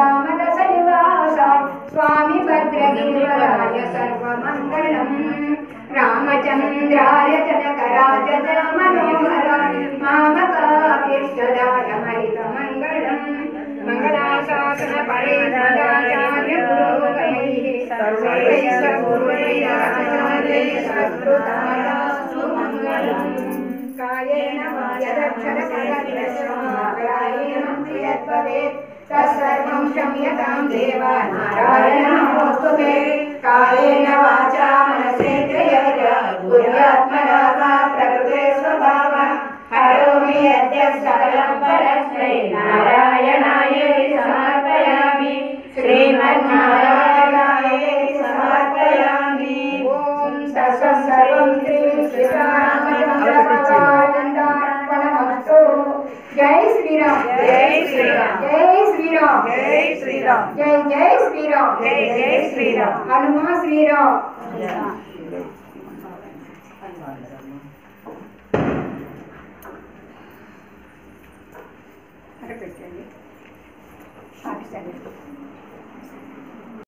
रामदशनिवास स्वामी भद्रगिरिवराय सर्वमङ्गलम् रामचन्द्राय जनकराज मनोहराय मामकाभीष्टदाय मरितमङ्गलम् मंगलाशासन परेशाचार्य पुरोगमैः सर्वैः पूर्वैराचार्यैः सत्कृतायास्तु मङ्गलम् कायेन वाचरक्षरकर्मश्रमाकायेन यद्भवेत् तत्सर्वं क्षम्यतां देव नारायण नमोऽस्तु ते कायेन वाचा मनसेन्द्रियैर् बुद्ध्यात्मना वा प्रकृते स्वभावः करोमि यद्यत् सकलं परस्मै नारायणायै समर्पयामि श्रीमन्नारायणायै समर्पयामि ॐ तत्सत् सर्वं श्रीरामचन्द्रार्पणमस्तु जय श्रीराम जय श्रीराम जय श्रीराम जय श्रीराम जय जय श्रीराम जय जय श्रीराम हनुमान श्रीराम పెట్టండి